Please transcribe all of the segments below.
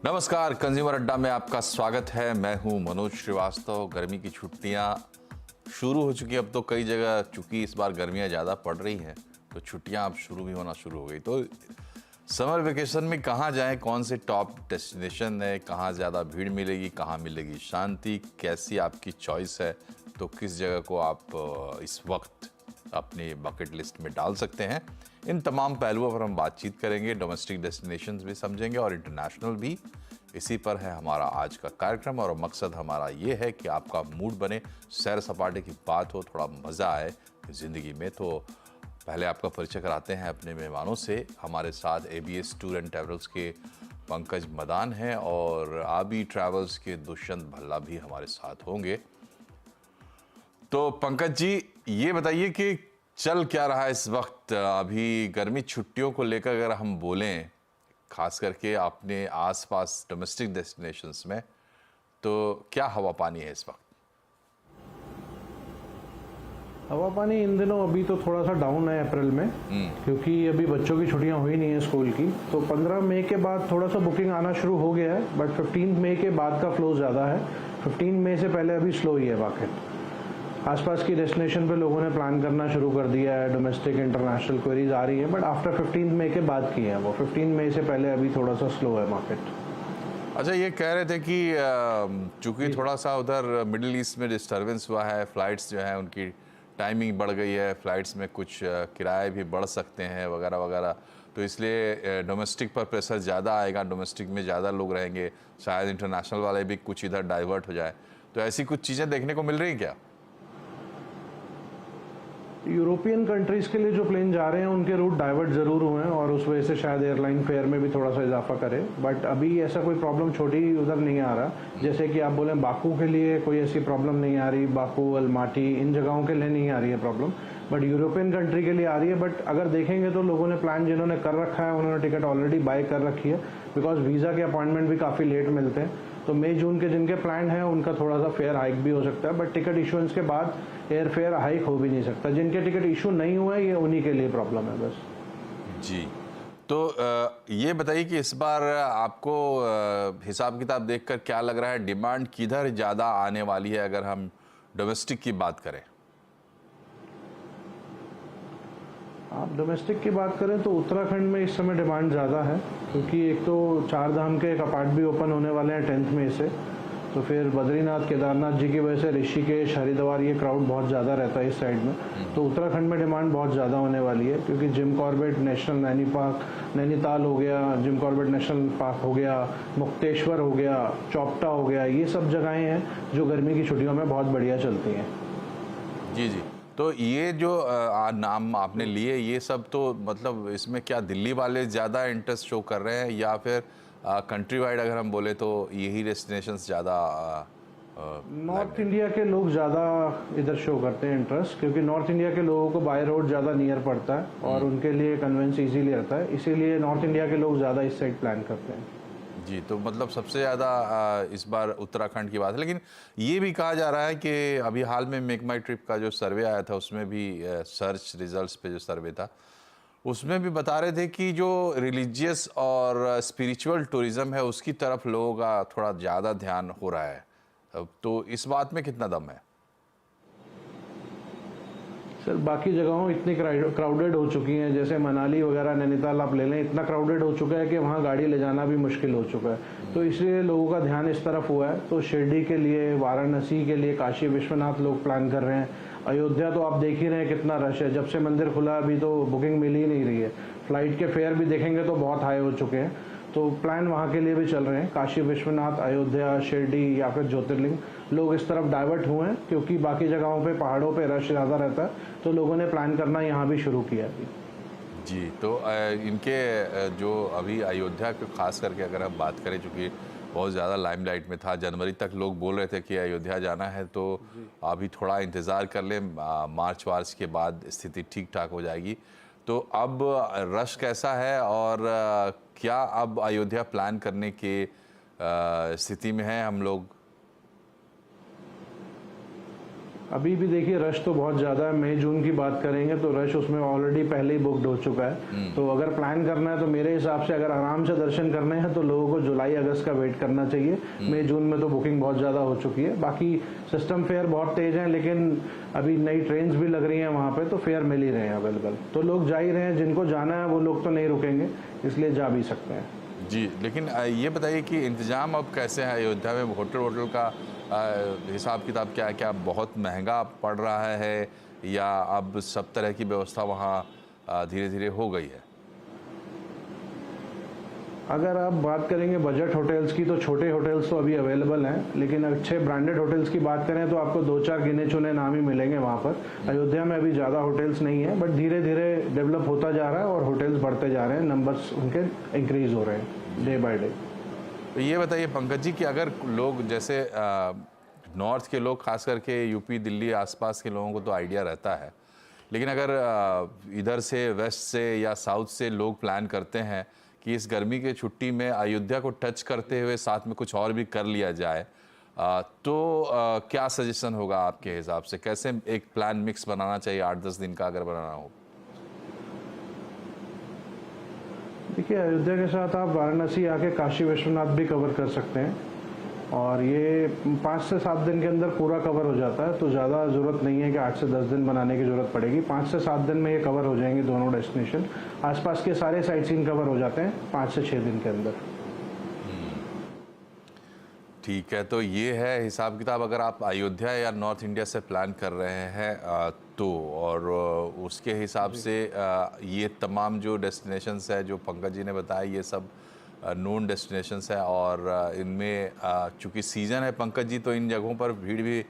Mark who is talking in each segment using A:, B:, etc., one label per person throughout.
A: नमस्कार, कंज्यूमर अड्डा में आपका स्वागत है। मैं हूं मनोज श्रीवास्तव। गर्मी की छुट्टियां शुरू हो चुकी हैं। अब तो कई जगह, चूंकि इस बार गर्मियां ज़्यादा पड़ रही हैं, तो छुट्टियां अब शुरू भी होना शुरू हो गई। तो समर वेकेशन में कहाँ जाएं, कौन से टॉप डेस्टिनेशन है, कहाँ ज़्यादा भीड़ मिलेगी, कहाँ मिलेगी शांति, कैसी आपकी चॉइस है, तो किस जगह को आप इस वक्त अपनी बकेट लिस्ट में डाल सकते हैं। इन तमाम पहलुओं पर हम बातचीत करेंगे। डोमेस्टिक डेस्टिनेशंस भी समझेंगे और इंटरनेशनल भी। इसी पर है हमारा आज का कार्यक्रम और मकसद हमारा ये है कि आपका मूड बने, सैर सपाटे की बात हो, थोड़ा मज़ा आए ज़िंदगी में। तो पहले आपका परिचय कराते हैं अपने मेहमानों से। हमारे साथ ABS टूर एंड ट्रैवल्स के पंकज मदान हैं और आबी ट्रैवल्स के दुष्यंत भल्ला भी हमारे साथ होंगे। तो पंकज जी, ये बताइए कि चल क्या रहा है इस वक्त। अभी गर्मी छुट्टियों को लेकर अगर हम बोलें, खास करके अपने आसपास डोमेस्टिक डेस्टिनेशंस में, तो क्या हवा पानी है इस वक्त?
B: हवा पानी इन दिनों अभी तो थोड़ा सा डाउन है अप्रैल में, क्योंकि अभी बच्चों की छुट्टियां हुई नहीं है स्कूल की। तो 15 मई के बाद थोड़ा सा बुकिंग आना शुरू हो गया है, बट 15 मई के बाद का फ्लो ज़्यादा है। 15 मई से पहले अभी स्लो ही है मार्केट। आसपास की डेस्टिनेशन पे लोगों ने प्लान करना शुरू कर दिया है। डोमेस्टिक इंटरनेशनल क्वेरीज आ रही है, बट आफ्टर 15 मई के बाद की है वो। 15 मई से पहले अभी थोड़ा सा स्लो है मार्केट।
A: अच्छा, ये कह रहे थे कि चूंकि थोड़ा सा उधर मिडिल ईस्ट में डिस्टर्बेंस हुआ है, फ्लाइट्स जो है उनकी टाइमिंग बढ़ गई है, फ्लाइट्स में कुछ किराए भी बढ़ सकते हैं वगैरह वगैरह, तो इसलिए डोमेस्टिक पर प्रेशर ज़्यादा आएगा, डोमेस्टिक में ज़्यादा लोग रहेंगे, शायद इंटरनेशनल वाले भी कुछ इधर डाइवर्ट हो जाए। तो ऐसी कुछ चीज़ें देखने को मिल रही हैं क्या?
B: यूरोपियन कंट्रीज़ के लिए जो प्लेन जा रहे हैं उनके रूट डाइवर्ट ज़रूर हुए हैं और उस वजह से शायद एयरलाइन फेयर में भी थोड़ा सा इजाफा करे, बट अभी ऐसा कोई प्रॉब्लम छोटी उधर नहीं आ रहा। जैसे कि आप बोलें बाकू के लिए कोई ऐसी प्रॉब्लम नहीं आ रही, बाकू, अलमाटी, इन जगहों के लिए नहीं आ रही है प्रॉब्लम, बट यूरोपियन कंट्री के लिए आ रही है। बट अगर देखेंगे तो लोगों ने प्लान जिन्होंने कर रखा है उन्होंने टिकट ऑलरेडी बाय कर रखी है, बिकॉज वीज़ा के अपॉइंटमेंट भी काफ़ी लेट मिलते हैं। तो मई जून के जिनके प्लान है उनका थोड़ा सा फेयर हाइक भी हो सकता है, बट टिकट इशुएंस के बाद एयर फेयर हाइक हो भी नहीं सकता। जिनके टिकट इशू नहीं हुए ये उन्हीं के लिए प्रॉब्लम है बस।
A: जी, तो ये बताइए कि इस बार आपको हिसाब किताब देखकर क्या लग रहा है, डिमांड किधर ज़्यादा आने वाली है अगर हम डोमेस्टिक की बात करें?
B: आप डोमेस्टिक की बात करें तो उत्तराखंड में इस समय डिमांड ज़्यादा है, क्योंकि एक तो चार धाम के कपाट भी ओपन होने वाले हैं 10 मई से। तो फिर बद्रीनाथ, केदारनाथ जी की वजह से ऋषिकेश, हरिद्वार, ये क्राउड बहुत ज़्यादा रहता है इस साइड में। तो उत्तराखंड में डिमांड बहुत ज़्यादा होने वाली है, क्योंकि जिम कॉर्बेट नेशनल नैनीताल हो गया, जिम कॉर्बेट नेशनल पार्क हो गया, मुक्तेश्वर हो गया, चौपटा हो गया, ये सब जगहें हैं जो गर्मी की छुट्टियों में बहुत बढ़िया चलती हैं।
A: जी जी, तो ये जो नाम आपने लिए, ये सब तो मतलब इसमें क्या दिल्ली वाले ज़्यादा इंटरेस्ट शो कर रहे हैं या फिर कंट्री वाइड अगर हम बोले तो यही डेस्टिनेशंस ज़्यादा?
B: नॉर्थ इंडिया के लोग ज़्यादा इधर शो करते हैं इंटरेस्ट, क्योंकि नॉर्थ इंडिया के लोगों को बाय रोड ज़्यादा नियर पड़ता है और उनके लिए कन्वेंस इजीली रहता है, इसीलिए नॉर्थ इंडिया के लोग ज़्यादा इस साइड प्लान करते हैं।
A: जी, तो मतलब सबसे ज़्यादा इस बार उत्तराखंड की बात है। लेकिन ये भी कहा जा रहा है कि अभी हाल में मेक माई ट्रिप का जो सर्वे आया था उसमें भी सर्च रिजल्ट्स पे जो सर्वे था उसमें भी बता रहे थे कि जो रिलीजियस और स्पिरिचुअल टूरिज़्म है उसकी तरफ लोगों का थोड़ा ज़्यादा ध्यान हो रहा है। तो इस बात में कितना दम है?
B: सर, बाकी जगहों इतनी क्राउडेड हो चुकी हैं, जैसे मनाली वगैरह, नैनीताल आप ले लें, इतना क्राउडेड हो चुका है कि वहाँ गाड़ी ले जाना भी मुश्किल हो चुका है। तो इसलिए लोगों का ध्यान इस तरफ हुआ है। तो शिरडी के लिए, वाराणसी के लिए, काशी विश्वनाथ लोग प्लान कर रहे हैं। अयोध्या तो आप देख ही रहे हैं कितना रश है, जब से मंदिर खुला अभी तो बुकिंग मिल ही नहीं रही है। फ्लाइट के फेयर भी देखेंगे तो बहुत हाई हो चुके हैं। तो प्लान वहाँ के लिए भी चल रहे हैं, काशी विश्वनाथ, अयोध्या, शिरडी या फिर ज्योतिर्लिंग। लोग इस तरफ डाइवर्ट हुए हैं क्योंकि बाकी जगहों पे पहाड़ों पे रश ज़्यादा रहता है, तो लोगों ने प्लान करना यहाँ भी शुरू किया अभी।
A: जी, तो इनके जो अभी अयोध्या के खास करके अगर हम बात करें, चूँकि बहुत ज़्यादा लाइमलाइट में था, जनवरी तक लोग बोल रहे थे कि अयोध्या जाना है, तो अभी थोड़ा इंतज़ार कर लें, मार्च वार्च के बाद स्थिति ठीक ठाक हो जाएगी। तो अब रश कैसा है और क्या अब अयोध्या प्लान करने की स्थिति में है हम लोग?
B: अभी भी देखिए रश तो बहुत ज़्यादा है। मई जून की बात करेंगे तो रश उसमें ऑलरेडी पहले ही बुकड हो चुका है। तो अगर प्लान करना है तो मेरे हिसाब से अगर आराम से दर्शन करने हैं तो लोगों को जुलाई अगस्त का वेट करना चाहिए। मई जून में तो बुकिंग बहुत ज़्यादा हो चुकी है। बाकी सिस्टम फेयर बहुत तेज है, लेकिन अभी नई ट्रेन्स भी लग रही हैं वहाँ पर, तो फेयर मिल ही रहे हैं अवेलेबल। तो लोग जा ही रहे हैं, जिनको जाना है वो लोग तो नहीं रुकेंगे, इसलिए जा भी सकते हैं।
A: जी, लेकिन ये बताइए कि इंतज़ाम अब कैसे है अयोध्या में? होटल का हिसाब किताब क्या है? क्या बहुत महंगा पड़ रहा है या अब सब तरह की व्यवस्था वहाँ धीरे धीरे हो गई है?
B: अगर आप बात करेंगे बजट होटल्स की तो छोटे होटल्स तो अभी अवेलेबल हैं, लेकिन अच्छे ब्रांडेड होटल्स की बात करें तो आपको 2-4 गिने चुने नाम ही मिलेंगे वहाँ पर। अयोध्या में अभी ज़्यादा होटल्स नहीं है, बट धीरे धीरे डेवलप होता जा रहा है और होटल्स बढ़ते जा रहे हैं, नंबर्स उनके इंक्रीज हो रहे हैं डे बाय डे।
A: तो ये बताइए पंकज जी कि अगर लोग जैसे नॉर्थ के लोग, खास करके यूपी दिल्ली आसपास के लोगों को तो आइडिया रहता है, लेकिन अगर इधर से वेस्ट से या साउथ से लोग प्लान करते हैं कि इस गर्मी के छुट्टी में अयोध्या को टच करते हुए साथ में कुछ और भी कर लिया जाए, तो क्या सजेशन होगा आपके हिसाब से? कैसे एक प्लान मिक्स बनाना चाहिए 8-10 दिन का अगर बनाना हो?
B: देखिए अयोध्या के साथ आप वाराणसी आके काशी विश्वनाथ भी कवर कर सकते हैं, और ये 5 से 7 दिन के अंदर पूरा कवर हो जाता है। तो ज़्यादा ज़रूरत नहीं है कि 8 से 10 दिन बनाने की ज़रूरत पड़ेगी। 5 से 7 दिन में ये कवर हो जाएंगे दोनों डेस्टिनेशन। आसपास के सारे साइट सीइंग कवर हो जाते हैं 5 से 6 दिन के अंदर।
A: ठीक है, तो ये है हिसाब किताब अगर आप अयोध्या या नॉर्थ इंडिया से प्लान कर रहे हैं तो, और उसके हिसाब से ये तमाम जो डेस्टिनेशंस है जो पंकज जी ने बताया, ये सब नोन डेस्टिनेशंस है, और इनमें चूँकि सीज़न है पंकज जी, तो इन जगहों पर भीड़ भी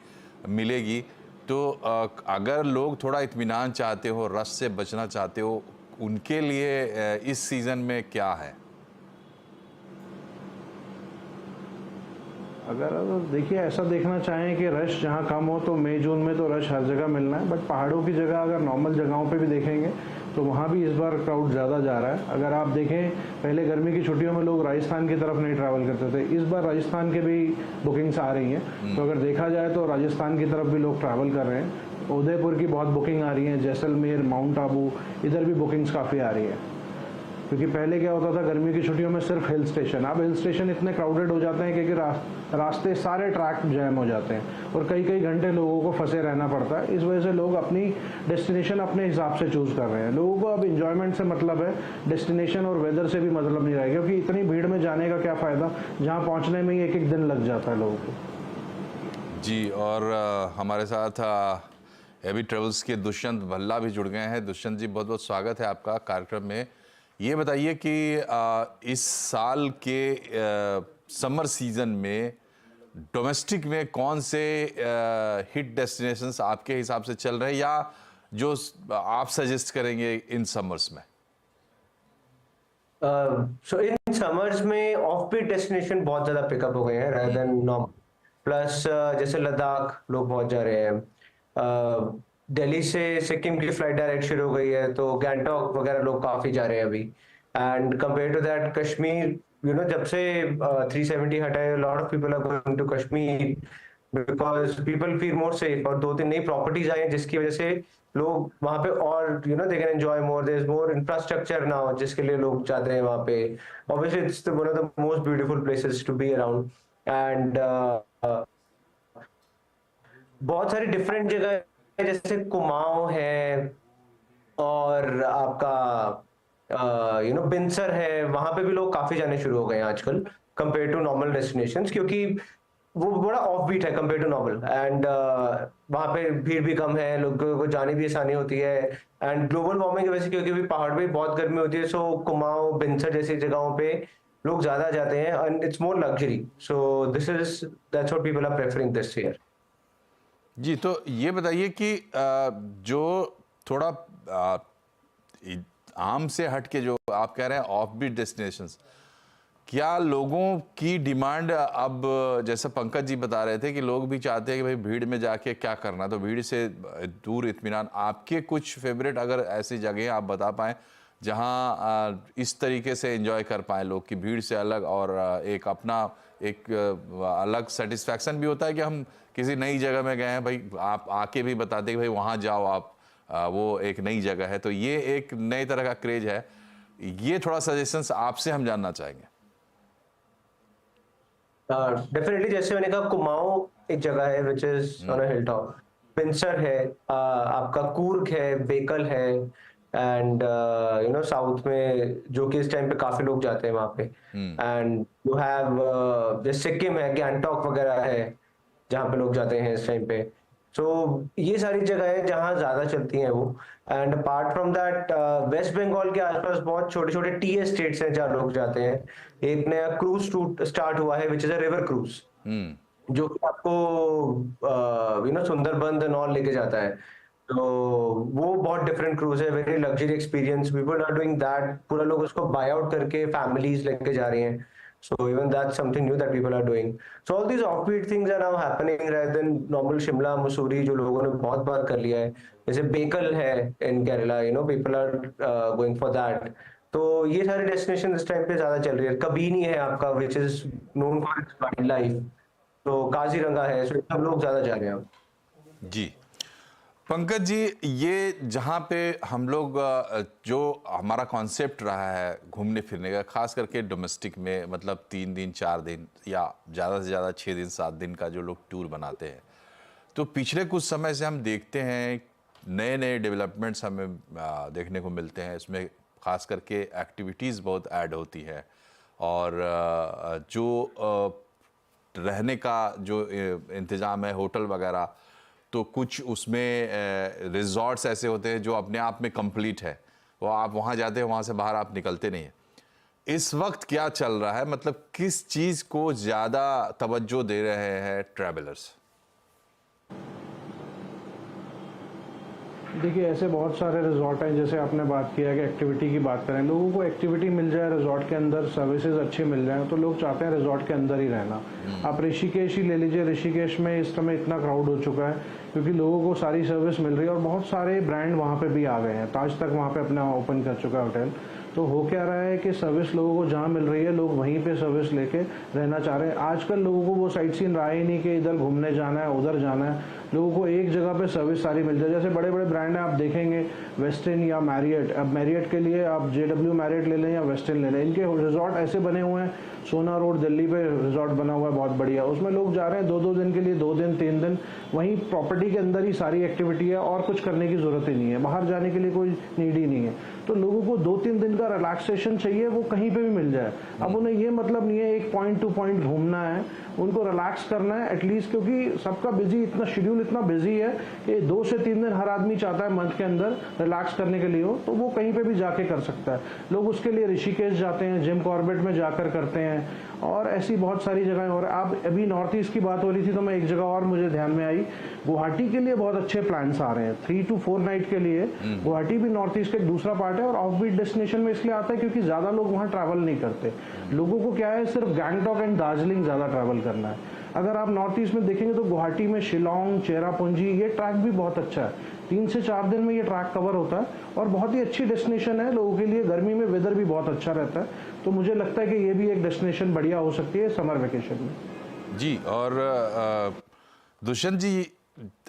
A: मिलेगी। तो अगर लोग थोड़ा इत्मीनान चाहते हो, रश से बचना चाहते हो, उनके लिए इस सीज़न में क्या है?
B: अगर देखिए ऐसा देखना चाहें कि रश जहाँ कम हो तो मई जून में तो रश हर जगह मिलना है, बट पहाड़ों की जगह अगर नॉर्मल जगहों पे भी देखेंगे तो वहाँ भी इस बार क्राउड ज़्यादा जा रहा है। अगर आप देखें पहले गर्मी की छुट्टियों में लोग राजस्थान की तरफ नहीं ट्रैवल करते थे, इस बार राजस्थान के भी बुकिंग्स आ रही हैं। तो अगर देखा जाए तो राजस्थान की तरफ भी लोग ट्रैवल कर रहे हैं। उदयपुर की बहुत बुकिंग आ रही है, जैसलमेर, माउंट आबू, इधर भी बुकिंग्स काफ़ी आ रही है। क्योंकि पहले क्या होता था गर्मी की छुट्टियों में सिर्फ हिल स्टेशन, अब हिल स्टेशन इतने क्राउडेड हो जाते हैं क्योंकि रास्ते सारे ट्रैक जैम हो जाते हैं और कई कई घंटे लोगों को फंसे रहना पड़ता है। इस वजह से लोग अपनी डेस्टिनेशन अपने हिसाब से चूज़ कर रहे हैं। लोगों को अब इंजॉयमेंट से मतलब है, डेस्टिनेशन और वेदर से भी मतलब नहीं रहेगा, क्योंकि इतनी भीड़ में जाने का क्या फ़ायदा जहाँ पहुँचने में ही एक दिन लग जाता है लोगों को।
A: जी, और हमारे साथ एबी ट्रेवल्स के दुष्यंत भल्ला भी जुड़ गए हैं। दुष्यंत जी, बहुत बहुत स्वागत है आपका कार्यक्रम में। ये बताइए कि इस साल के समर सीज़न में डोमेस्टिक में कौन से हिट डेस्टिनेशंस आपके हिसाब से चल रहे हैं या जो आप सजेस्ट करेंगे इन समर्स में?
C: सो इन समर्स में ऑफ बीट डेस्टिनेशन बहुत ज़्यादा पिकअप हो गए हैं rather than नॉर्मल। प्लस जैसे लद्दाख लोग बहुत जा रहे हैं। दिल्ली से सिक्किम की फ्लाइट डायरेक्ट शुरू हो गई है, तो गैंगटॉक वगैरह लोग काफ़ी जा रहे हैं अभी। And compare to that Kashmir, जब से 370 हटा है, lot of people are going to Kashmir because people feel more safe, और 2-3 नई प्रॉपर्टीज आई हैं जिसकी वजह से लोग वहाँ पे और they can enjoy more, there is more infrastructure now जिसके लिए लोग जाते हैं वहाँ पे। Obviously it's one of the most beautiful places to be around. And बहुत सारी डिफरेंट जगह है, जैसे कुमाऊं है और आपका बिनसर है, वहां पे भी लोग काफी जाने शुरू हो गए हैं आजकल कंपेयर टू नॉर्मल डेस्टिनेशंस, क्योंकि वो बड़ा ऑफ बीट है कंपेयर टू नॉर्मल। एंड वहाँ पे भीड़ भी कम है, लोगों को जाने भी आसानी होती है। एंड ग्लोबल वार्मिंग की वजह से, क्योंकि भी पहाड़ पे बहुत गर्मी होती है, सो कुमाऊं, बिनसर जैसी जगहों पे लोग ज्यादा जाते हैं and it's more luxury. So that's what people are preferring this year.
A: जी, तो ये बताइए कि जो थोड़ा आम से हट के जो आप कह रहे हैं ऑफ बीट डेस्टिनेशंस, क्या लोगों की डिमांड अब, जैसे पंकज जी बता रहे थे कि लोग भी चाहते हैं कि भाई भीड़ में जाके क्या करना, तो भीड़ से दूर इत्मीनान, आपके कुछ फेवरेट अगर ऐसी जगह आप बता पाएं जहाँ इस तरीके से एंजॉय कर पाए लोग कि भीड़ से अलग, और एक अपना एक अलग सेटिस्फैक्शन भी होता है कि हम किसी नई जगह में गए हैं। भाई आप आके भी बताते कि भाई वहाँ जाओ आप, वो एक नई जगह है। तो ये एक नए तरह का क्रेज है। ये थोड़ा सजेशंस आपसे हम जानना चाहेंगे।
C: डेफिनेटली, जैसे मैंने कहा, कुमाऊं एक जगह है which is on a hill top. Pincer है, आपका कूर्ग है, बेकल है, एंड साउथ में जो कि इस टाइम पे काफी लोग जाते हैं वहां पे। एंड यू हैव जैसे सिक्किम है, गैंगटॉक वगैरह है जहाँ पे लोग जाते हैं इस टाइम पे। सो ये सारी जगह है जहाँ ज्यादा चलती हैं वो। And apart from that, West Bengal के आसपास बहुत छोटे छोटे टी एस्टेट्स हैं जहाँ लोग जाते हैं। एक नया क्रूज रूट स्टार्ट हुआ है which is a river cruise, जो कि आपको सुंदरबन एंड ऑल लेके जाता है। तो वो बहुत डिफरेंट क्रूज है, very luxury experience, people are doing that. पूरा लोग उसको बाय आउट करके फैमिलीज लेके जा रही हैं। So even that's something new that people are doing. So all these offbeat things are now happening rather than normal Shimla Mussoorie जो लोगों ने बहुत बार कर लिया है। जैसे बेकल है in Kerala, people are going for that. तो ये सारे डेस्टिनेशन इस टाइम पे ज्यादा चल रही है। कबीनी है आपका which is known for its wildlife. तो काजीरंगा है, so सब लोग ज्यादा जा रहे हैं अब।
A: जी पंकज जी, ये जहाँ पे हम लोग जो हमारा कॉन्सेप्ट रहा है घूमने फिरने का, खास करके डोमेस्टिक में, मतलब 3 दिन 4 दिन या ज़्यादा से ज़्यादा 6 दिन 7 दिन का जो लोग टूर बनाते हैं, तो पिछले कुछ समय से हम देखते हैं नए नए डेवलपमेंट्स हमें देखने को मिलते हैं। इसमें खास करके एक्टिविटीज़ बहुत ऐड होती है, और जो रहने का जो इंतज़ाम है, होटल वगैरह, तो कुछ उसमें रिजॉर्ट्स ऐसे होते हैं जो अपने आप में कंप्लीट है। वो आप वहाँ जाते हैं, वहाँ से बाहर आप निकलते नहीं हैं। इस वक्त क्या चल रहा है, मतलब किस चीज़ को ज़्यादा तवज्जो दे रहे हैं ट्रैवलर्स?
B: देखिए, ऐसे बहुत सारे रिजॉर्ट हैं। जैसे आपने बात किया कि एक्टिविटी की बात करें, लोगों को एक्टिविटी मिल जाए रिजॉर्ट के अंदर, सर्विसेज अच्छे मिल जाएं, तो लोग चाहते हैं रिजॉर्ट के अंदर ही रहना। आप ऋषिकेश ही ले लीजिए, ऋषिकेश में इस समय इतना क्राउड हो चुका है क्योंकि लोगों को सारी सर्विस मिल रही है, और बहुत सारे ब्रांड वहाँ पे भी आ गए हैं। ताज तक वहाँ पे अपना ओपन कर चुका है होटल। तो हो क्या रहा है कि सर्विस लोगों को जहाँ मिल रही है, लोग वहीं पे सर्विस लेके रहना चाह रहे हैं। आजकल लोगों को वो साइट सीन रहा ही नहीं कि इधर घूमने जाना है, उधर जाना है। लोगों को एक जगह पे सर्विस सारी मिल जाए। जैसे बड़े बड़े ब्रांड हैं, आप देखेंगे वेस्टर्न या मैरियट। अब मैरियट के लिए आप JW मैरियट ले लें या वेस्टर्न ले लें, इनके रिजॉर्ट ऐसे बने हुए हैं। सोना रोड दिल्ली पे रिजॉर्ट बना हुआ है बहुत बढ़िया, उसमें लोग जा रहे हैं 2-2 दिन के लिए, 2 दिन 3 दिन। वहीं प्रॉपर्टी के अंदर ही सारी एक्टिविटी है, और कुछ करने की जरूरत ही नहीं है, बाहर जाने के लिए कोई नीड ही नहीं है। तो लोगों को 2-3 दिन का रिलैक्सेशन चाहिए, वो कहीं पे भी मिल जाए। अब उन्हें ये मतलब नहीं है एक पॉइंट टू पॉइंट घूमना है, उनको रिलैक्स करना है एटलीस्ट, क्योंकि सबका बिजी, इतना शेड्यूल इतना बिजी है कि 2 से 3 दिन हर आदमी चाहता है मंथ के अंदर रिलैक्स करने के लिए हो, तो वो कहीं पे भी जाके कर सकता है। लोग उसके लिए ऋषिकेश जाते हैं, जिम कॉर्बेट में जाकर करते हैं, और ऐसी बहुत सारी जगहें। और आप अभी नॉर्थ ईस्ट की बात हो रही थी, तो मैं एक जगह और मुझे ध्यान में आई, गुवाहाटी के लिए बहुत अच्छे प्लान्स आ रहे हैं 3 to 4 नाइट के लिए। गुवाहाटी भी नॉर्थ ईस्ट का एक दूसरा पार्ट है, और ऑफ बीट डेस्टिनेशन में इसलिए आता है क्योंकि ज्यादा लोग वहाँ ट्रैवल नहीं करते। लोगों को क्या है, सिर्फ गैंगटॉक एंड दार्जिलिंग ज्यादा ट्रैवल करना है। अगर आप नॉर्थ ईस्ट में देखेंगे तो गुवाहाटी में शिलोंग, चेरापूंजी, ये ट्रैक भी बहुत अच्छा है। 3 से 4 दिन में ये ट्रैक कवर होता है, और बहुत ही अच्छी डेस्टिनेशन है लोगों के लिए। गर्मी में वेदर भी बहुत अच्छा रहता है, तो मुझे लगता है कि ये भी एक डेस्टिनेशन बढ़िया हो सकती है समर वेकेशन में।
A: जी, और दुष्यंत जी,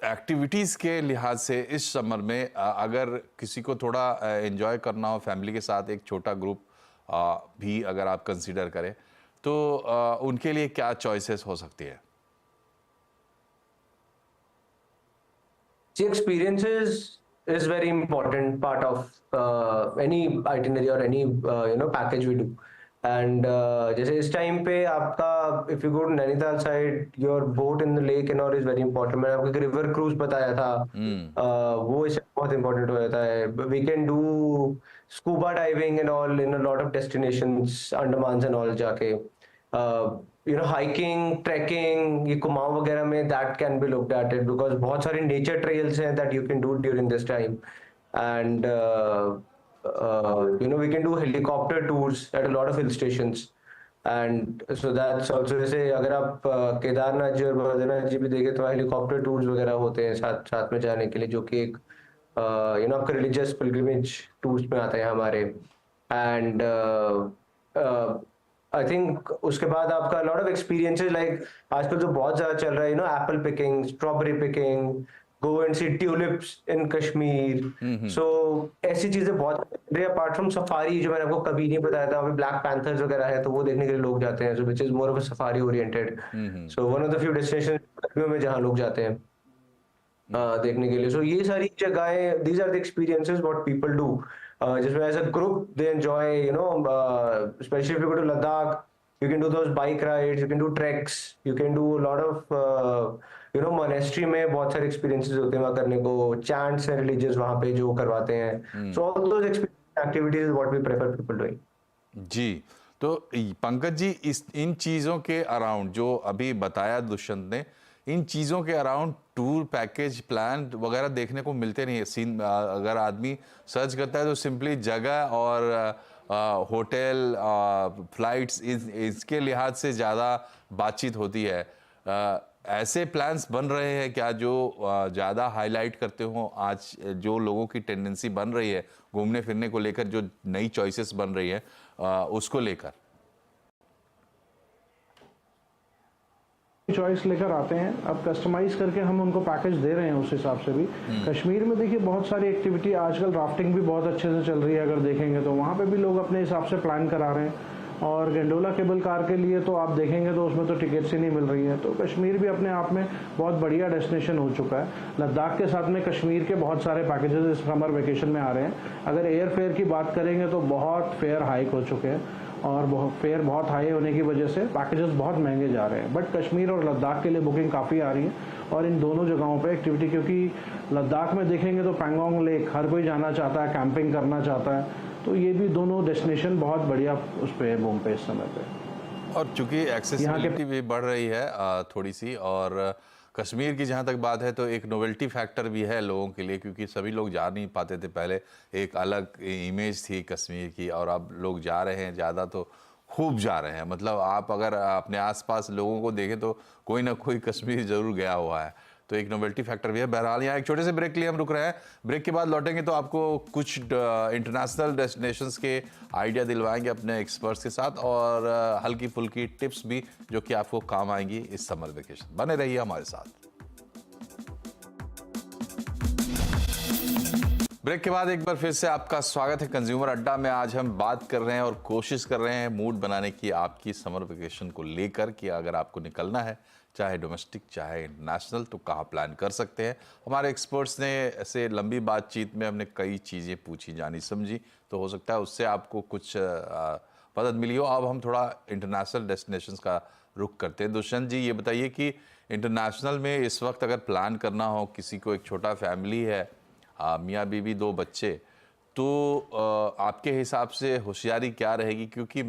A: एक्टिविटीज़ के लिहाज से इस समर में अगर किसी को थोड़ा एंजॉय करना हो फैमिली के साथ, एक छोटा ग्रुप भी अगर आप कंसीडर करें, तो उनके लिए क्या चॉइसेस हो सकती है?
C: See, experiences is very important part of any itinerary or any package we do. And जैसे इस टाइम पे आपका if you go to Nainital side, your boat in the lake and all is very important. मैंने आपको एक river cruise बताया था, वो इससे बहुत important हो जाता है। We can do scuba diving and all in a lot of destinations, Andaman and all जाके। हाइकिंग, ट्रैकिंग, ये कुमाऊं वगैरह में that can be looked at it because बहुत सारे nature trails हैं that you can do during this time. And we can do helicopter tours at a lot of hill stations. And so that's also, जैसे अगर आप केदारनाथ जी और बद्रीनाथ जी भी देखें तो हेलीकॉप्टर टूर्स वगैरह होते हैं साथ साथ में जाने के लिए, जो कि एक आपका रिलीजियस पिलग्रिमेज टूर्स में आता है हमारे। एंड आई थिंक उसके बाद आपका लॉट ऑफ एक्सपीरियंसेस, लाइक आजकल जो बहुत ज्यादा चल रहा है apple picking, strawberry picking, go and see tulips in Kashmir. So ऐसी चीजें बहुत, अपार्ट फ्रॉम सफारी जो मैंने आपको कभी नहीं बताया था, वहाँ ब्लैक पैंथर्स वगैरह है तो वो देखने के लिए लोग जाते हैं, so which is more of a safari oriented. So one of the few destination में जहाँ लोग जाते हैं देखने के लिए। सो ये सारी जगहें, these are the experiences what people do, जिसमें as a group they enjoy, specially if you go to Ladakh, you can do those bike rides, you can do treks, you can do a lot of monastery में बहुत सारे experiences होते हैं वहाँ करने को, chants and religious वहाँ पे जो करवाते हैं। So all those activities is what we prefer people doing।
A: जी, तो पंकज जी, इन चीज़ों के अराउंड जो अभी बताया दुष्यंत ने, इन चीज़ों के अराउंड टूर पैकेज प्लान वगैरह देखने को मिलते नहीं है। सीन अगर आदमी सर्च करता है तो सिंपली जगह और होटल, फ्लाइट्स, इसके लिहाज से ज़्यादा बातचीत होती है। ऐसे प्लान्स बन रहे हैं क्या जो ज़्यादा हाईलाइट करते हो आज जो लोगों की टेंडेंसी बन रही है घूमने फिरने को लेकर, जो नई चॉइसेस बन रही है उसको लेकर?
B: चॉइस लेकर आते हैं, अब कस्टमाइज करके हम उनको पैकेज दे रहे हैं उस हिसाब से भी। कश्मीर में देखिए बहुत सारी एक्टिविटी, आजकल राफ्टिंग भी बहुत अच्छे से चल रही है, अगर देखेंगे तो वहाँ पे भी लोग अपने हिसाब से प्लान करा रहे हैं। और गंडोला केबल कार के लिए तो आप देखेंगे तो उसमें तो टिकट्स ही नहीं मिल रही है। तो कश्मीर भी अपने आप में बहुत बढ़िया डेस्टिनेशन हो चुका है। लद्दाख के साथ में कश्मीर के बहुत सारे पैकेजेस इस समर वेकेशन में आ रहे हैं। अगर एयर फेयर की बात करेंगे तो बहुत फेयर हाइक हो चुके हैं और फेयर बहुत हाई होने की वजह से पैकेजेस बहुत महंगे जा रहे हैं। बट कश्मीर और लद्दाख के लिए बुकिंग काफ़ी आ रही है और इन दोनों जगहों पे एक्टिविटी, क्योंकि लद्दाख में देखेंगे तो पैंगोंग लेक हर कोई जाना चाहता है, कैंपिंग करना चाहता है, तो ये भी दोनों डेस्टिनेशन बहुत बढ़िया उस पे है बूम पे इस समय पे।
A: और चूंकि एक्सेसिबिलिटी भी बढ़ रही है थोड़ी सी, और कश्मीर की जहाँ तक बात है तो एक नोवेल्टी फैक्टर भी है लोगों के लिए, क्योंकि सभी लोग जा नहीं पाते थे पहले। एक अलग इमेज थी कश्मीर की और अब लोग जा रहे हैं, ज़्यादा तो खूब जा रहे हैं। मतलब आप अगर अपने आसपास लोगों को देखें तो कोई ना कोई कश्मीर ज़रूर गया हुआ है, तो एक नोवेल्टी फैक्टर भी है। बहरहाल यहाँ एक छोटे से ब्रेक के लिए हम रुक रहे हैं। ब्रेक के बाद लौटेंगे तो आपको कुछ इंटरनेशनल डेस्टिनेशंस के आइडिया दिलवाएंगे अपने एक्सपर्ट्स के साथ, और हल्की फुल्की टिप्स भी जो कि आपको काम आएंगी इस समर वेकेशन। बने रहिए हमारे साथ। ब्रेक के बाद एक बार फिर से आपका स्वागत है कंज्यूमर अड्डा में। आज हम बात कर रहे हैं और कोशिश कर रहे हैं मूड बनाने की आपकी समर वेकेशन को लेकर, कि अगर आपको निकलना है चाहे डोमेस्टिक चाहे इंटरनेशनल तो कहाँ प्लान कर सकते हैं। हमारे एक्सपर्ट्स ने ऐसे लंबी बातचीत में हमने कई चीज़ें पूछी, जानी समझी, तो हो सकता है उससे आपको कुछ मदद मिली हो। अब हम थोड़ा इंटरनेशनल डेस्टिनेशंस का रुख करते हैं। दुष्यंत जी, ये बताइए कि इंटरनेशनल में इस वक्त अगर प्लान करना हो, किसी को, एक छोटा फैमिली है, मियाँ बीवी, 2 बच्चे, तो आपके हिसाब से होशियारी क्या रहेगी? क्योंकि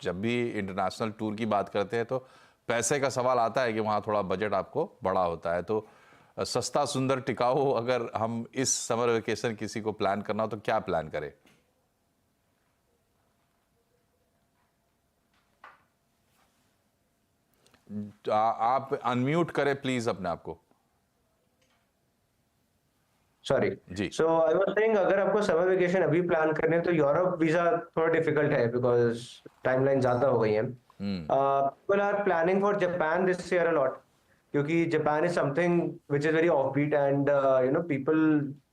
A: जब भी इंटरनेशनल टूर की बात करते हैं तो पैसे का सवाल आता है कि वहाँ थोड़ा बजट आपको बड़ा होता है। तो सस्ता, सुंदर, टिकाऊ अगर हम इस समर वेकेशन किसी को प्लान करना हो तो क्या प्लान करें? आप अनम्यूट करें प्लीज अपने आप को।
C: सॉरी
A: जी।
C: सो आई वाज सेइंग, अगर आपको समर वेकेशन अभी प्लान करने हैं तो यूरोप वीजा थोड़ा डिफिकल्ट है बिकॉज टाइमलाइन ज्यादा हो गई है। People are planning for Japan this year a lot, क्योंकि Japan is something which is very offbeat and people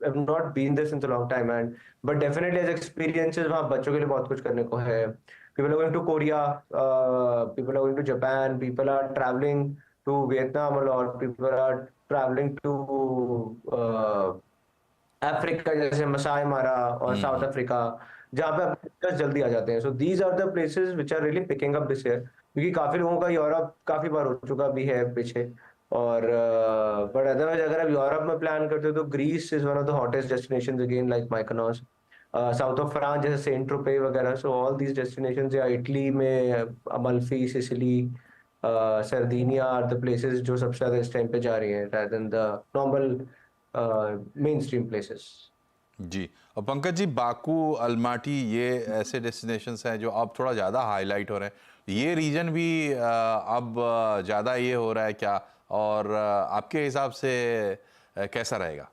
C: have not been there since a long time, and but definitely as experiences वहाँ बच्चों के लिए बहुत कुछ करने को है। People are going to Korea, people are going to Japan, people are travelling to Vietnam, और people are travelling to Africa, जैसे मसाई मारा और साउथ अफ्रीका, जहाँ पे आप जल्दी आ जाते हैं। So these are the places which are really picking up this year, क्योंकि काफी लोगों का यूरोप काफी बार हो चुका भी है पीछे। और बट अदरवाइज अगर आप यूरोप में प्लान करते हो तो Greece is one of the hottest destinations again, like Mykonos, south of France जैसे सेंट ट्रोपे वगैरह। सो ऑल दीज डेस्टिनेशंस, या इटली में Amalfi, Sicily, Sardinia are the places जो सबसे ज्यादा इस टाइम पे जा रही है rather than the normal mainstream places.
A: जी। और पंकज जी, बाकू, अलमाटी, ये ऐसे डेस्टिनेशंस हैं जो अब थोड़ा ज़्यादा हाईलाइट हो रहे हैं। ये रीजन भी अब ज़्यादा ये हो रहा है क्या, और आपके हिसाब से कैसा रहेगा?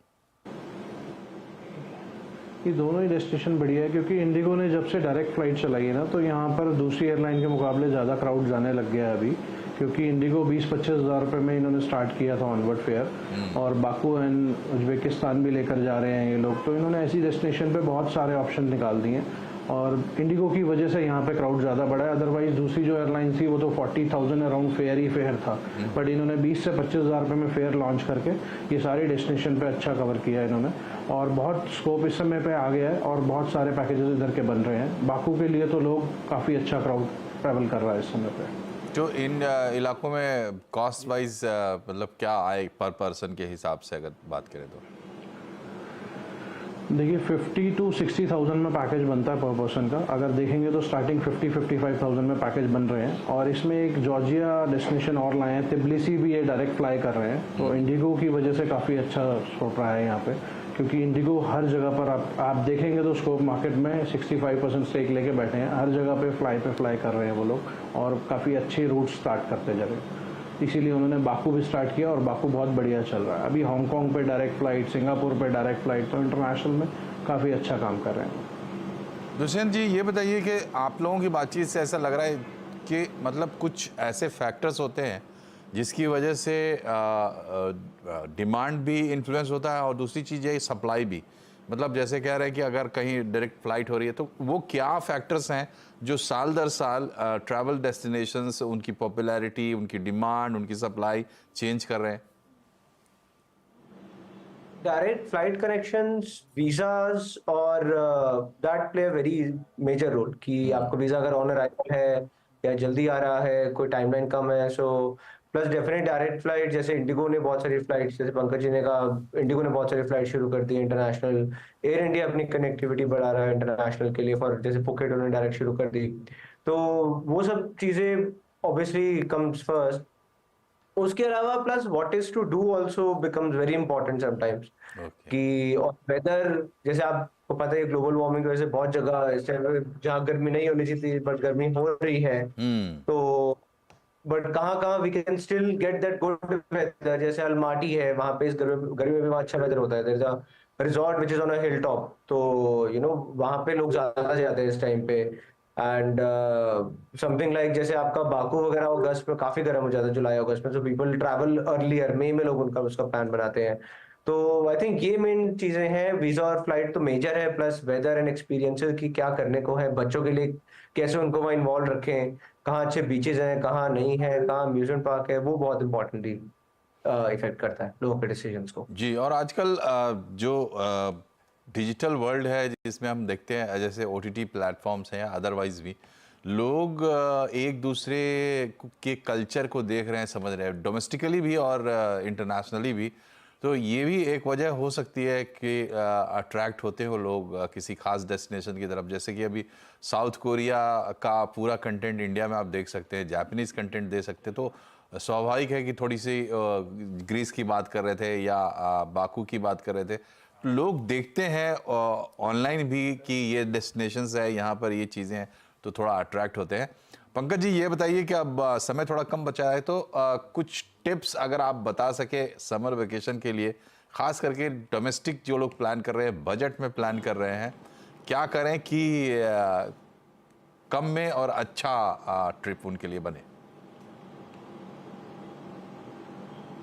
B: ये दोनों ही डेस्टिनेशन बढ़िया है, क्योंकि इंडिगो ने जब से डायरेक्ट फ्लाइट चलाई है ना, तो यहाँ पर दूसरी एयरलाइन के मुकाबले ज़्यादा क्राउड जाने लग गया है अभी, क्योंकि इंडिगो 20-25 हज़ार रुपये में इन्होंने स्टार्ट किया था ऑनवर्ड फेयर, और बाकू एंड उज्बेकिस्तान भी लेकर जा रहे हैं ये लोग, तो इन्होंने ऐसी डेस्टिनेशन पे बहुत सारे ऑप्शन निकाल दिए हैं, और इंडिगो की वजह से यहाँ पे क्राउड ज़्यादा बढ़ा है। अदरवाइज दूसरी जो एयरलाइन थी वो तो 40,000 अराउंड फेयर ही फेयर था, बट इन्होंने 20 से 25 हज़ार रुपये में फेयर लॉन्च करके ये सारी डेस्टिनेशन पे अच्छा कवर किया है इन्होंने, और बहुत स्कोप इस समय पे आ गया है, और बहुत सारे पैकेजेस इधर के बन रहे हैं। बाकू के लिए तो लोग काफ़ी अच्छा क्राउड ट्रैवल कर रहा है इस समय पे।
A: जो इन इलाकों में कॉस्ट वाइज मतलब क्या आए पर पर्सन के हिसाब से अगर बात करें तो?
B: देखिए 50 to 60,000 में पैकेज बनता है पर पर्सन का। अगर देखेंगे तो स्टार्टिंग 50-55,000 में पैकेज बन रहे हैं, और इसमें एक जॉर्जिया डेस्टिनेशन और लाए हैं, तिब्लिसी भी ये डायरेक्ट फ्लाई कर रहे हैं, तो इंडिगो की वजह से काफ़ी अच्छा स्कोप रहा है यहाँ पे, क्योंकि इंडिगो हर जगह पर आप देखेंगे तो स्कोप मार्केट में 65% स्टेक लेके बैठे हैं, हर जगह पे फ्लाई कर रहे हैं वो लोग, और काफ़ी अच्छे रूट स्टार्ट करते जा रहे हैं। इसीलिए उन्होंने बाकू भी स्टार्ट किया, और बाकू बहुत बढ़िया चल रहा है। अभी हांगकांग पे डायरेक्ट फ्लाइट, सिंगापुर पे डायरेक्ट फ्लाइट, तो इंटरनेशनल में काफ़ी अच्छा काम कर रहे हैं।
A: दुष्यंत जी ये बताइए कि आप लोगों की बातचीत से ऐसा लग रहा है कि मतलब कुछ ऐसे फैक्टर्स होते हैं जिसकी वजह से डिमांड भी इन्फ्लुएंस होता है, और दूसरी चीज़ है सप्लाई भी। मतलब जैसे कह रहे हैं कि अगर कहीं डायरेक्ट फ्लाइट हो रही है तो वो क्या फैक्टर्स हैं जो साल दर साल ट्रैवल डेस्टिनेशंस, उनकी पॉपुलैरिटी, उनकी डिमांड, उनकी सप्लाई चेंज कर रहे हैं?
C: डायरेक्ट फ्लाइट कनेक्शंस, वीजास, और that play a very major role, कि आपका वीजा अगर ऑन अराइवल है या जल्दी आ रहा है, कोई टाइमलाइन कम है, so plus definite direct flight, जैसे इंडिगो ने बहुत सारी फ्लाइट्स, जैसे पंकज जी ने कहा, इंडिगो ने बहुत सारी फ्लाइट शुरू कर दी इंटरनेशनल। एयर इंडिया अपनी कनेक्टिविटी बढ़ा रहा है इंटरनेशनल के लिए, फॉर जैसे फुकेट उन्होंने डायरेक्ट शुरू कर दी, तो वो सब चीजें ऑब्वियसली कम्स फर्स्ट। उसके अलावा plus what is to do also becomes very important sometimes,
A: okay.
C: कि और वेदर, जैसे आपको पता है ग्लोबल वार्मिंग की वजह से बहुत जगह इस टाइम जहाँ गर्मी नहीं होनी चाहिए बट गर्मी हो रही है, तो बट कहाँ कहाँ we can still get that good weather, जैसे अलमाटी है, वहाँ पे इस गर्मी में भी वहाँ अच्छा वेदर होता है। There is a resort which is on a hill top, तो वहाँ पे लोग ज्यादा जाते हैं इस टाइम पे। एंड समथिंग लाइक जैसे आपका बाकू वगैरह अगस्त में काफी गर्म हो जाता है, जुलाई अगस्त में, सो पीपल ट्रैवल अर्लियर, मई में लोग उनका उसका प्लान बनाते हैं। तो आई थिंक ये मेन चीजें हैं, वीजा और फ्लाइट तो मेजर है, प्लस वेदर एंड एक्सपीरियंसेस की क्या करने को है बच्चों के लिए, कैसे उनको वहाँ इन्वॉल्व रखें, कहाँ अच्छे बीचेस हैं, कहाँ नहीं है, कहाँ अम्यूजमेंट पार्क है, वो बहुत इंपॉर्टेंटली इफेक्ट करता है लोगों के डिसीजंस को।
A: जी, और आजकल जो डिजिटल वर्ल्ड है जिसमें हम देखते हैं जैसे ओटीटी प्लेटफॉर्म्स हैं या अदरवाइज भी लोग एक दूसरे के कल्चर को देख रहे हैं, समझ रहे हैं, डोमेस्टिकली भी और इंटरनेशनली भी। तो ये भी एक वजह हो सकती है कि अट्रैक्ट होते हो लोग किसी खास डेस्टिनेशन की तरफ। जैसे कि अभी साउथ कोरिया का पूरा कंटेंट इंडिया में आप देख सकते हैं, जापानीज़ कंटेंट दे सकते हैं, तो स्वाभाविक है कि थोड़ी सी ग्रीस की बात कर रहे थे या बाकू की बात कर रहे थे, लोग देखते हैं ऑनलाइन भी कि ये डेस्टिनेशंस है, यहाँ पर ये चीज़ें हैं, तो थोड़ा अट्रैक्ट होते हैं। पंकज जी ये बताइए कि अब समय थोड़ा कम बचा है, तो कुछ टिप्स अगर आप बता सके समर वेकेशन के लिए, ख़ास करके डोमेस्टिक जो लोग प्लान कर रहे हैं, बजट में प्लान कर रहे हैं, क्या करें कि कम में और अच्छा ट्रिप उनके लिए बने?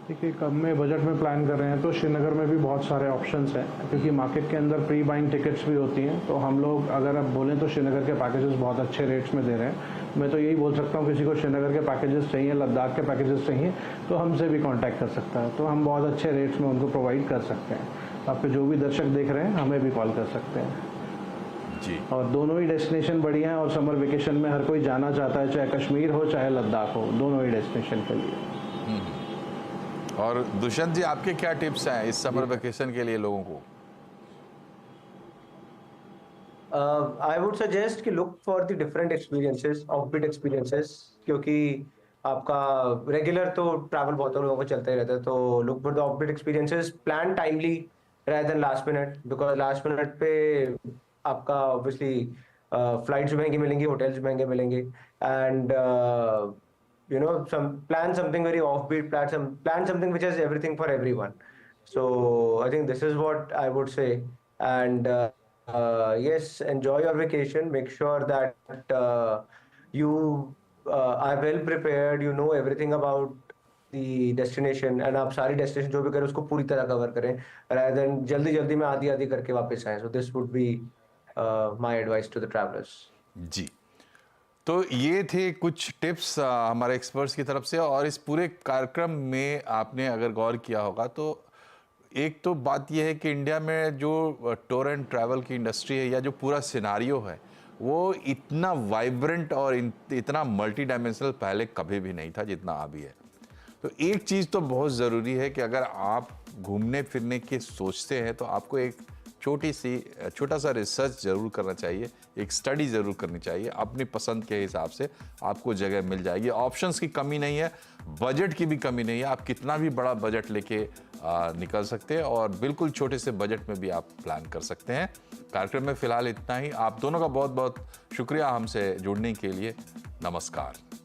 B: देखिए कम में बजट में प्लान कर रहे हैं तो श्रीनगर में भी बहुत सारे ऑप्शंस हैं, क्योंकि मार्केट के अंदर प्री बाइंग टिकट्स भी होती हैं, तो हम लोग अगर आप बोलें तो श्रीनगर के पैकेजेस बहुत अच्छे रेट्स में दे रहे हैं। मैं तो यही बोल सकता हूँ, किसी को श्रीनगर के पैकेजेस चाहिए, लद्दाख के पैकेजेस चाहिए, तो हमसे भी कांटेक्ट कर सकता है, तो हम बहुत अच्छे रेट्स में उनको प्रोवाइड कर सकते हैं। आपके जो भी दर्शक देख रहे हैं हमें भी कॉल कर सकते हैं
A: जी।
B: और दोनों ही डेस्टिनेशन बढ़िया है, और समर वेकेशन में हर कोई जाना चाहता है, चाहे कश्मीर हो चाहे लद्दाख हो, दोनों ही डेस्टिनेशन के लिए।
A: और दुष्यंत जी आपके क्या टिप्स हैं इस समर वेकेशन के लिए लोगों को?
C: आई वुड सजेस्ट कि look for the different experiences, offbeat experiences, क्योंकि आपका रेगुलर तो ट्रैवल बहुत लोगों को चलता ही रहता है, तो look for the offbeat experiences, plan timely rather than last minute, because last minute पे आपका ऑब्वियसली फ्लाइट्स महंगी मिलेंगी, होटल्स महंगे मिलेंगे, and some plan something very offbeat, plan something which has everything for everyone. So I think this is what I would say. And yes, enjoy your vacation. Make sure that you are well prepared. You know everything about the destination, and आप सारी destination जो भी करें उसको पूरी तरह cover करें, rather than जल्दी जल्दी में आधी आधी करके वापस आए. So this would be my advice to the travelers.
A: जी, तो ये थे कुछ टिप्स हमारे एक्सपर्ट्स की तरफ से। और इस पूरे कार्यक्रम में आपने अगर गौर किया होगा तो एक तो बात यह है कि इंडिया में जो टूर एंड ट्रैवल की इंडस्ट्री है या जो पूरा सिनारियो है वो इतना वाइब्रेंट और इतना मल्टी डायमेंशनल पहले कभी भी नहीं था जितना अभी है। तो एक चीज़ तो बहुत ज़रूरी है कि अगर आप घूमने फिरने की सोचते हैं तो आपको एक छोटा सा रिसर्च ज़रूर करना चाहिए, एक स्टडी ज़रूर करनी चाहिए। अपनी पसंद के हिसाब से आपको जगह मिल जाएगी। ऑप्शंस की कमी नहीं है, बजट की भी कमी नहीं है। आप कितना भी बड़ा बजट लेके निकल सकते हैं और बिल्कुल छोटे से बजट में भी आप प्लान कर सकते हैं। कार्यक्रम में फ़िलहाल इतना ही। आप दोनों का बहुत बहुत शुक्रिया हमसे जुड़ने के लिए। नमस्कार।